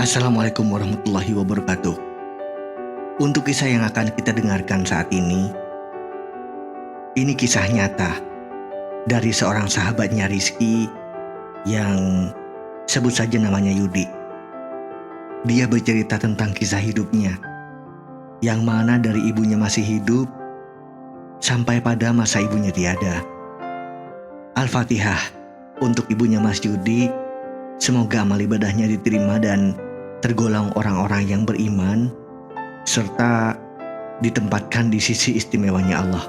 Assalamualaikum warahmatullahi wabarakatuh. Untuk kisah yang akan kita dengarkan saat ini kisah nyata dari seorang sahabatnya Rizky yang sebut saja namanya Yudi. Dia bercerita tentang kisah hidupnya, yang mana dari ibunya masih hidup sampai pada masa ibunya tiada. Al-Fatihah untuk ibunya Mas Yudi. Semoga amal ibadahnya diterima dan tergolong orang-orang yang beriman, serta ditempatkan di sisi istimewanya Allah.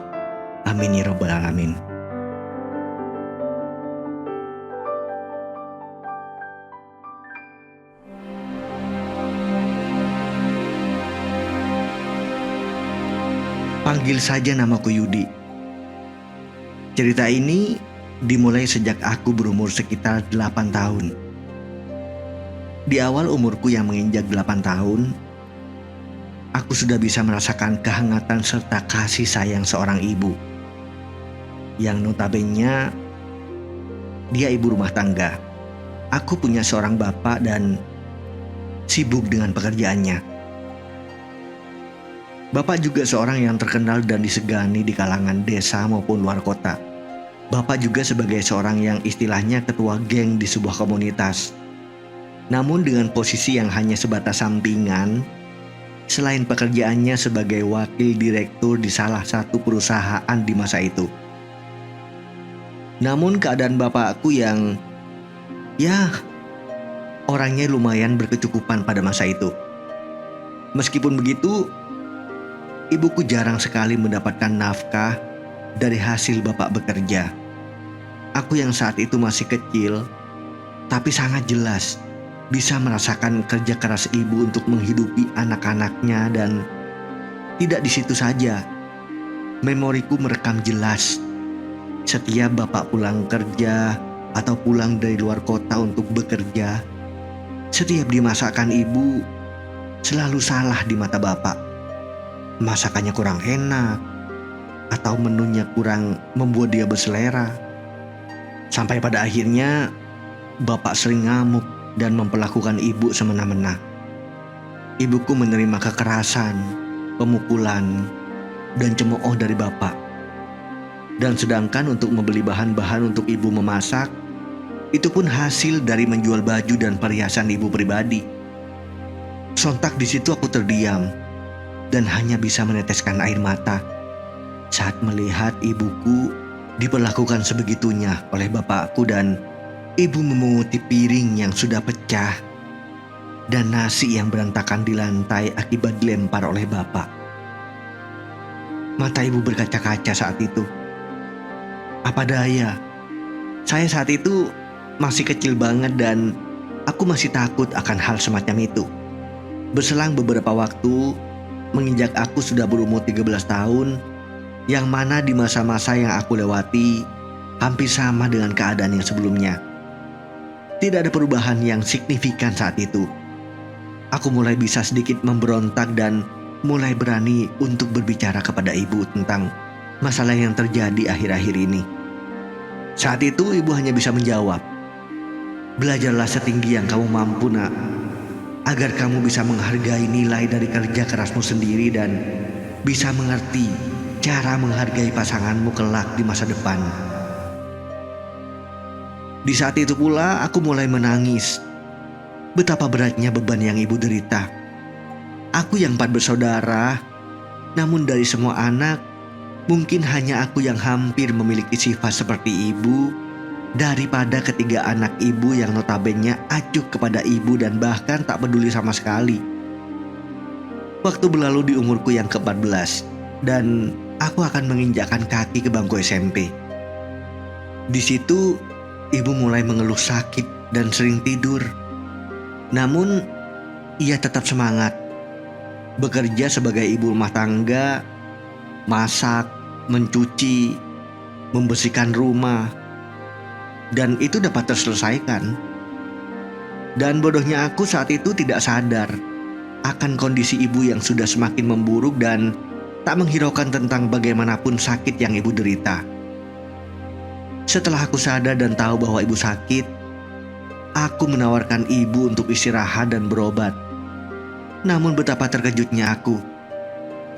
Amin ya rabbal alamin. Panggil saja namaku Yudi. Cerita ini dimulai sejak aku berumur sekitar 8 tahun. Di awal umurku yang menginjak 8 tahun, aku sudah bisa merasakan kehangatan serta kasih sayang seorang ibu. Yang notabene dia ibu rumah tangga. Aku punya seorang bapak dan sibuk dengan pekerjaannya. Bapak juga seorang yang terkenal dan disegani di kalangan desa maupun luar kota. Bapak juga sebagai seorang yang istilahnya ketua geng di sebuah komunitas. Namun dengan posisi yang hanya sebatas sampingan, selain pekerjaannya sebagai wakil direktur di salah satu perusahaan di masa itu. Namun keadaan bapakku yang orangnya lumayan berkecukupan pada masa itu. Meskipun begitu, ibuku jarang sekali mendapatkan nafkah dari hasil bapak bekerja. Aku yang saat itu masih kecil, tapi sangat jelas bisa merasakan kerja keras ibu untuk menghidupi anak-anaknya. Dan tidak di situ saja, memoriku merekam jelas setiap bapak pulang kerja atau pulang dari luar kota untuk bekerja, setiap dimasakkan ibu selalu salah di mata bapak. Masakannya kurang enak atau menunya kurang membuat dia berselera. Sampai pada akhirnya bapak sering ngamuk dan memperlakukan ibu semena-mena. Ibuku menerima kekerasan, pemukulan, dan cemooh dari bapak. Dan sedangkan untuk membeli bahan-bahan untuk ibu memasak, itu pun hasil dari menjual baju dan perhiasan ibu pribadi. Sontak di situ aku terdiam dan hanya bisa meneteskan air mata saat melihat ibuku diperlakukan sebegitunya oleh bapakku, dan ibu memunguti piring yang sudah pecah dan nasi yang berantakan di lantai akibat dilempar oleh bapak. Mata ibu berkaca-kaca saat itu. Apa daya, saya saat itu masih kecil banget dan aku masih takut akan hal semacam itu. Berselang beberapa waktu, menginjak aku sudah berumur 13 tahun, yang mana di masa-masa yang aku lewati hampir sama dengan keadaan yang sebelumnya. Tidak ada perubahan yang signifikan saat itu. Aku mulai bisa sedikit memberontak dan mulai berani untuk berbicara kepada ibu tentang masalah yang terjadi akhir-akhir ini. Saat itu ibu hanya bisa menjawab, "Belajarlah setinggi yang kamu mampu, nak, agar kamu bisa menghargai nilai dari kerja kerasmu sendiri dan bisa mengerti cara menghargai pasanganmu kelak di masa depan." Di saat itu pula aku mulai menangis. Betapa beratnya beban yang ibu derita. Aku yang 4 bersaudara, namun dari semua anak, mungkin hanya aku yang hampir memiliki sifat seperti ibu daripada ketiga anak ibu yang notabene acuh kepada ibu dan bahkan tak peduli sama sekali. Waktu berlalu di umurku yang ke-14 dan aku akan menginjakkan kaki ke bangku SMP. Di situ ibu mulai mengeluh sakit dan sering tidur. Namun ia tetap semangat bekerja sebagai ibu rumah tangga, masak, mencuci, membersihkan rumah, dan itu dapat terselesaikan. Dan bodohnya aku saat itu tidak sadar akan kondisi ibu yang sudah semakin memburuk dan tak menghiraukan tentang bagaimanapun sakit yang ibu derita. Setelah aku sadar dan tahu bahwa ibu sakit, Aku menawarkan ibu untuk istirahat dan berobat. Namun betapa terkejutnya aku.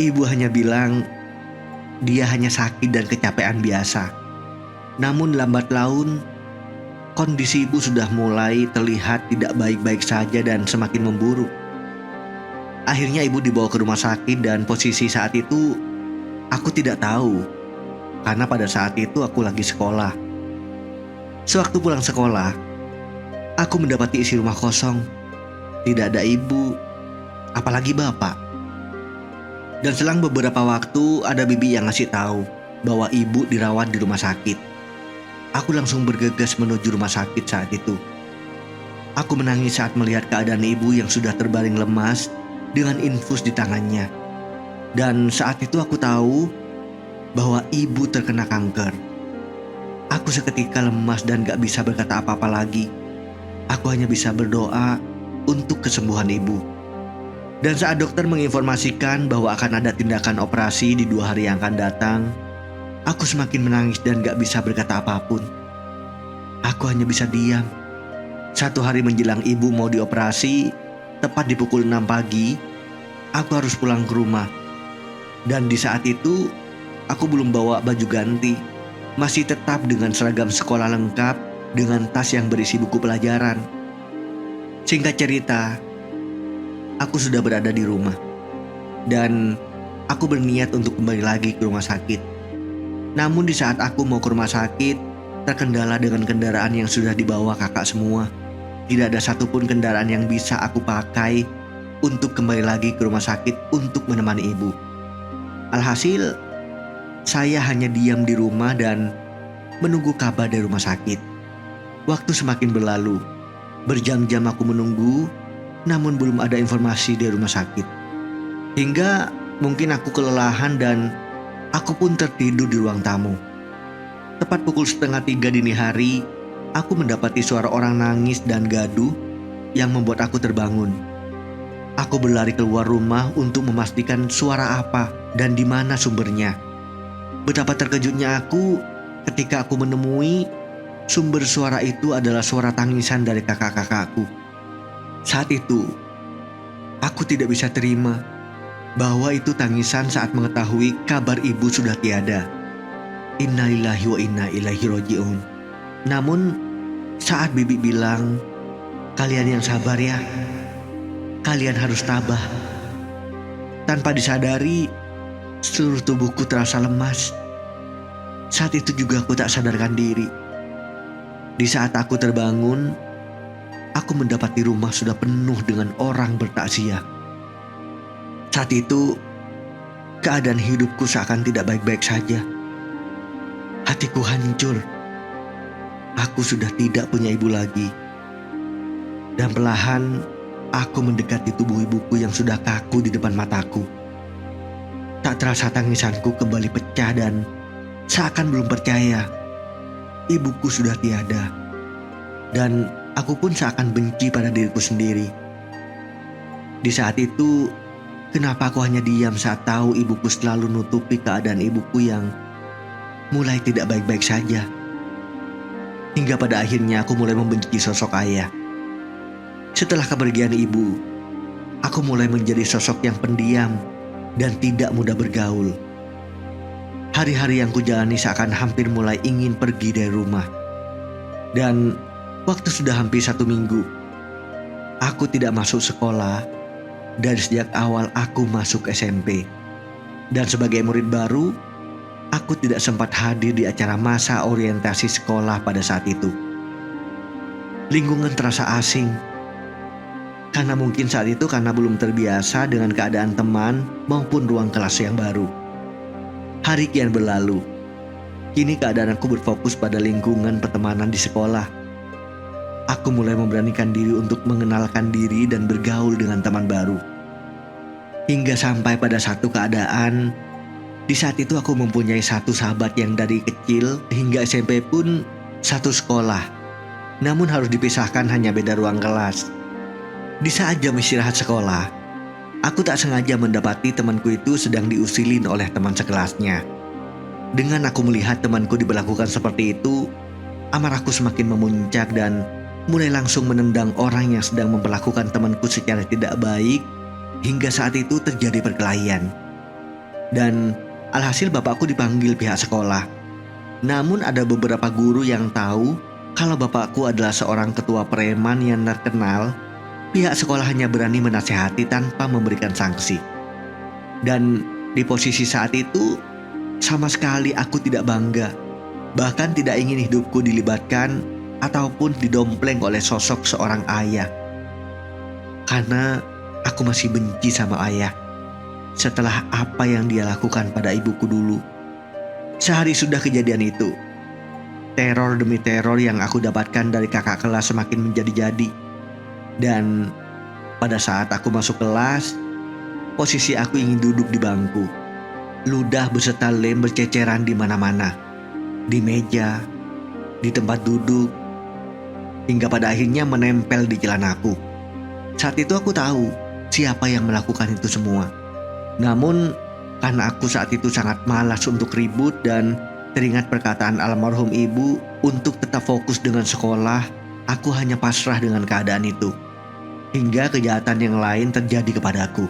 Ibu hanya bilang dia hanya sakit dan kecapean biasa. Namun lambat laun, kondisi ibu sudah mulai terlihat tidak baik-baik saja dan semakin memburuk. Akhirnya ibu dibawa ke rumah sakit dan posisi saat itu aku tidak tahu. Karena pada saat itu aku lagi sekolah. Sewaktu pulang sekolah, aku mendapati isi rumah kosong. Tidak ada ibu, apalagi bapak. Dan selang beberapa waktu ada bibi yang ngasih tahu bahwa ibu dirawat di rumah sakit. Aku langsung bergegas menuju rumah sakit saat itu. Aku menangis saat melihat keadaan ibu yang sudah terbaring lemas dengan infus di tangannya. Dan saat itu aku tahu bahwa ibu terkena kanker. Aku seketika lemas dan gak bisa berkata apa-apa lagi. Aku hanya bisa berdoa untuk kesembuhan ibu. Dan saat dokter menginformasikan bahwa akan ada tindakan operasi di 2 hari yang akan datang, aku semakin menangis dan gak bisa berkata apapun. Aku hanya bisa diam. 1 hari menjelang ibu mau dioperasi, tepat di pukul 6 pagi, aku harus pulang ke rumah. Dan di saat itu, aku belum bawa baju ganti. Masih tetap dengan seragam sekolah lengkap dengan tas yang berisi buku pelajaran. Singkat cerita, aku sudah berada di rumah. Dan aku berniat untuk kembali lagi ke rumah sakit. Namun di saat aku mau ke rumah sakit, terkendala dengan kendaraan yang sudah dibawa kakak semua. Tidak ada satupun kendaraan yang bisa aku pakai untuk kembali lagi ke rumah sakit untuk menemani ibu. Alhasil, saya hanya diam di rumah dan menunggu kabar dari rumah sakit. Waktu semakin berlalu, berjam-jam aku menunggu, namun belum ada informasi dari rumah sakit. Hingga mungkin aku kelelahan dan aku pun tertidur di ruang tamu. Tepat pukul 2:30 dini hari, aku mendapati suara orang nangis dan gaduh yang membuat aku terbangun. Aku berlari keluar rumah untuk memastikan suara apa dan di mana sumbernya. Betapa terkejutnya aku ketika aku menemui sumber suara itu adalah suara tangisan dari kakak-kakakku. Saat itu, aku tidak bisa terima bahwa itu tangisan saat mengetahui kabar ibu sudah tiada. Innalillahi wa inna ilaihi roji'un. Namun, saat bibi bilang, "Kalian yang sabar ya, kalian harus tabah." Tanpa disadari, seluruh tubuhku terasa lemas. Saat itu juga aku tak sadarkan diri. Di saat aku terbangun, aku mendapati rumah sudah penuh dengan orang bertakziah. Saat itu, keadaan hidupku seakan tidak baik-baik saja. Hatiku hancur. Aku sudah tidak punya ibu lagi. Dan perlahan, aku mendekati tubuh ibuku yang sudah kaku di depan mataku. Tak terasa tangisanku kembali pecah dan seakan belum percaya. Ibuku sudah tiada. Dan aku pun seakan benci pada diriku sendiri. Di saat itu, kenapa aku hanya diam saat tahu ibuku selalu nutupi keadaan ibuku yang mulai tidak baik-baik saja. Hingga pada akhirnya aku mulai membenci sosok ayah. Setelah kepergian ibu, aku mulai menjadi sosok yang pendiam dan tidak mudah bergaul. Hari-hari yang kujalani seakan hampir mulai ingin pergi dari rumah. Dan waktu sudah hampir 1 minggu, aku tidak masuk sekolah dari sejak awal aku masuk SMP. Dan sebagai murid baru, aku tidak sempat hadir di acara masa orientasi sekolah pada saat itu. Lingkungan terasa asing. Karena mungkin saat itu karena belum terbiasa dengan keadaan teman maupun ruang kelas yang baru. Hari kian berlalu. Kini keadaan aku berfokus pada lingkungan pertemanan di sekolah. Aku mulai memberanikan diri untuk mengenalkan diri dan bergaul dengan teman baru. Hingga sampai pada satu keadaan, di saat itu aku mempunyai satu sahabat yang dari kecil hingga SMP pun satu sekolah. Namun harus dipisahkan hanya beda ruang kelas. Di saat jam istirahat sekolah, aku tak sengaja mendapati temanku itu sedang diusilin oleh teman sekelasnya. Dengan aku melihat temanku diperlakukan seperti itu, amarahku semakin memuncak dan mulai langsung menendang orang yang sedang memperlakukan temanku secara tidak baik, hingga saat itu terjadi perkelahian. Dan alhasil bapakku dipanggil pihak sekolah. Namun ada beberapa guru yang tahu kalau bapakku adalah seorang ketua preman yang terkenal. Pihak sekolah hanya berani menasehati tanpa memberikan sanksi. Dan di posisi saat itu, sama sekali aku tidak bangga. Bahkan tidak ingin hidupku dilibatkan ataupun didompleng oleh sosok seorang ayah. Karena aku masih benci sama ayah setelah apa yang dia lakukan pada ibuku dulu. Sehari sudah kejadian itu, teror demi teror yang aku dapatkan dari kakak kelas semakin menjadi-jadi. Dan pada saat aku masuk kelas, posisi aku ingin duduk di bangku. Ludah beserta lem berceceran di mana-mana, di meja, di tempat duduk, hingga pada akhirnya menempel di celanaku. Saat itu aku tahu siapa yang melakukan itu semua. Namun karena aku saat itu sangat malas untuk ribut dan teringat perkataan almarhum ibu untuk tetap fokus dengan sekolah, aku hanya pasrah dengan keadaan itu. Hingga kejahatan yang lain terjadi kepadaku.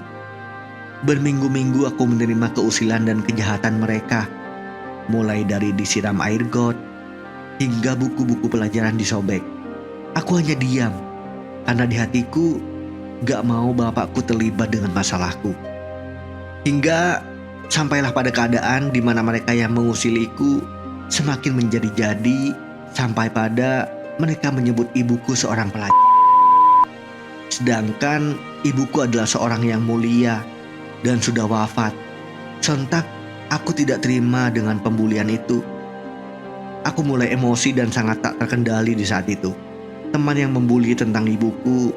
Berminggu-minggu aku menerima keusilan dan kejahatan mereka. Mulai dari disiram air got, hingga buku-buku pelajaran disobek. Aku hanya diam, karena di hatiku gak mau bapakku terlibat dengan masalahku. Hingga sampailah pada keadaan di mana mereka yang mengusiliku semakin menjadi-jadi, sampai pada mereka menyebut ibuku seorang pelajar. Sedangkan ibuku adalah seorang yang mulia dan sudah wafat. Sontak aku tidak terima dengan pembulian itu. Aku mulai emosi dan sangat tak terkendali di saat itu. Teman yang membuli tentang ibuku,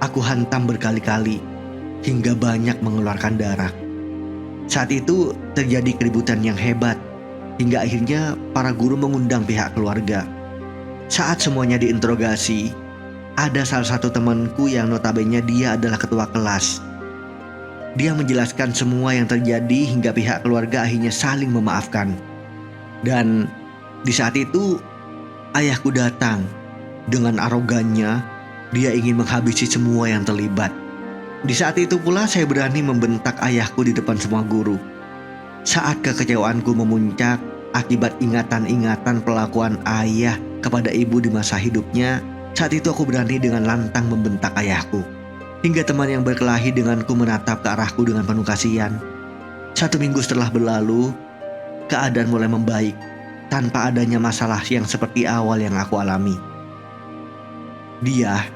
aku hantam berkali-kali hingga banyak mengeluarkan darah. Saat itu terjadi keributan yang hebat, hingga akhirnya para guru mengundang pihak keluarga. Saat semuanya diinterogasi, ada salah satu temanku yang notabene dia adalah ketua kelas. Dia menjelaskan semua yang terjadi hingga pihak keluarga akhirnya saling memaafkan. Dan di saat itu ayahku datang. Dengan arogannya, dia ingin menghabisi semua yang terlibat. Di saat itu pula saya berani membentak ayahku di depan semua guru. Saat kekecewaanku memuncak akibat ingatan-ingatan perlakuan ayah kepada ibu di masa hidupnya, saat itu aku berani dengan lantang membentak ayahku. Hingga teman yang berkelahi denganku menatap ke arahku dengan penuh kasihan. 1 minggu setelah berlalu, keadaan mulai membaik tanpa adanya masalah yang seperti awal yang aku alami. Dia,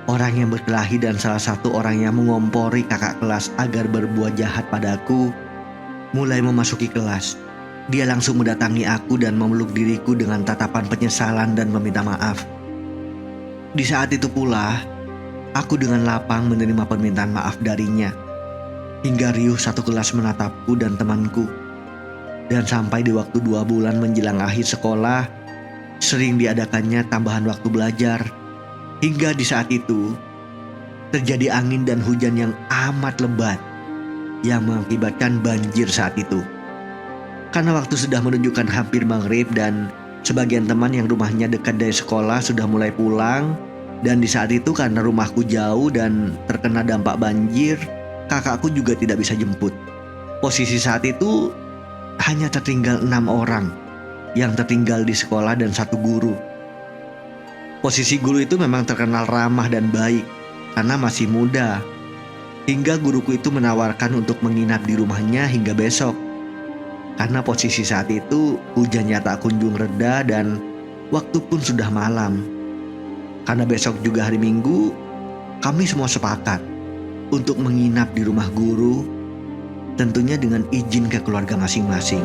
orang yang berkelahi dan salah satu orang yang mengompori kakak kelas agar berbuat jahat padaku, mulai memasuki kelas. Dia langsung mendatangi aku dan memeluk diriku dengan tatapan penyesalan dan meminta maaf. Di saat itu pula, aku dengan lapang menerima permintaan maaf darinya. Hingga riuh satu kelas menatapku dan temanku. Dan sampai di waktu 2 bulan menjelang akhir sekolah, sering diadakannya tambahan waktu belajar. Hingga di saat itu terjadi angin dan hujan yang amat lebat yang mengakibatkan banjir saat itu. Karena waktu sudah menunjukkan hampir maghrib dan sebagian teman yang rumahnya dekat dari sekolah sudah mulai pulang. Dan di saat itu karena rumahku jauh dan terkena dampak banjir, kakakku juga tidak bisa jemput. Posisi saat itu hanya tertinggal 6 orang yang tertinggal di sekolah dan 1 guru. Posisi guru itu memang terkenal ramah dan baik karena masih muda. Hingga guruku itu menawarkan untuk menginap di rumahnya hingga besok. Karena posisi saat itu hujannya tak kunjung reda dan waktu pun sudah malam. Karena besok juga hari Minggu, kami semua sepakat untuk menginap di rumah guru, tentunya dengan izin ke keluarga masing-masing.